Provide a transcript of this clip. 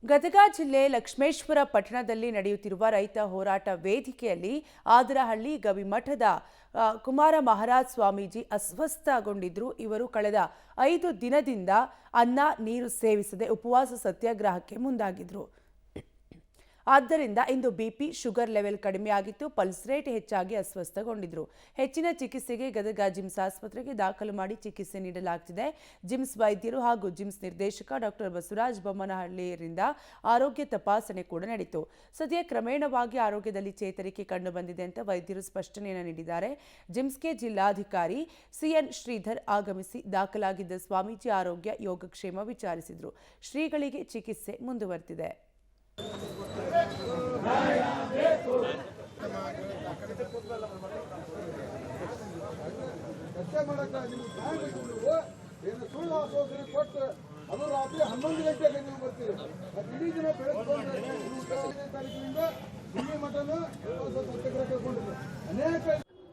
ಗದಗ ಜಿಲ್ಲೆ ಲಕ್ಷ್ಮೇಶ್ವರ ಪಟ್ಟಣದಲ್ಲಿ ನಡೆಯುತ್ತಿರುವ ರೈತ ಹೋರಾಟ ವೇದಿಕೆಯಲ್ಲಿ ಆದರಹಳ್ಳಿ ಗವಿಮಠದ ಕುಮಾರ ಮಹಾರಾಜ್ ಸ್ವಾಮೀಜಿ ಅಸ್ವಸ್ಥಗೊಂಡಿದ್ರು. ಇವರು ಕಳೆದ 5 ದಿನದಿಂದ ಅನ್ನ ನೀರು ಸೇವಿಸದೆ ಉಪವಾಸ ಸತ್ಯಾಗ್ರಹಕ್ಕೆ ಮುಂದಾಗಿದ್ರು. ಆದ್ದರಿಂದ ಇಂದು ಬಿಪಿ ಶುಗರ್ ಲೆವೆಲ್ ಕಡಿಮೆಯಾಗಿತ್ತು. ಪಲ್ಸ್ ರೇಟ್ ಹೆಚ್ಚಾಗಿ ಅಸ್ವಸ್ಥಗೊಂಡಿದ್ರು. ಹೆಚ್ಚಿನ ಚಿಕಿತ್ಸೆಗೆ ಗದಗ ಜಿಮ್ಸ್ ಆಸ್ಪತ್ರೆಗೆ ದಾಖಲು ಮಾಡಿ ಚಿಕಿತ್ಸೆ ನೀಡಲಾಗುತ್ತಿದೆ. ಜಿಮ್ಸ್ ವೈದ್ಯರು ಹಾಗೂ ಜಿಮ್ಸ್ ನಿರ್ದೇಶಕ ಡಾಕ್ಟರ್ ಬಸವರಾಜ ಬೊಮ್ಮನಹಳ್ಳಿಯವರಿಂದ ಆರೋಗ್ಯ ತಪಾಸಣೆ ಕೂಡ ನಡೆಯಿತು. ಸದ್ಯ ಕ್ರಮೇಣವಾಗಿ ಆರೋಗ್ಯದಲ್ಲಿ ಚೇತರಿಕೆ ಕಂಡು ಬಂದಿದೆ ಅಂತ ವೈದ್ಯರು ಸ್ಪಷ್ಟನೆಯನ್ನು ನೀಡಿದ್ದಾರೆ. ಜಿಮ್ಸ್ಗೆ ಜಿಲ್ಲಾಧಿಕಾರಿ ಸಿಎನ್ ಶ್ರೀಧರ್ ಆಗಮಿಸಿ ದಾಖಲಾಗಿದ್ದ ಸ್ವಾಮೀಜಿ ಆರೋಗ್ಯ ಯೋಗಕ್ಷೇಮ ವಿಚಾರಿಸಿದರು. ಶ್ರೀಗಳಿಗೆ ಚಿಕಿತ್ಸೆ ಮುಂದುವರೆದಿದೆ. ಸುಳ್ಳು ಆಶ್ವಾಸನೆ ಕೊಟ್ಟು ಅದು ರಾತ್ರಿ 11 ಗಂಟೆಗೆ ನೀವು ಬರ್ತೀರಿ. ಇಡೀ ದಿನ ಬೆಳೆಸ್ಕೊಂಡು ತಾರೀಕಿನಿಂದ ಇಲ್ಲಿ ಮಠನ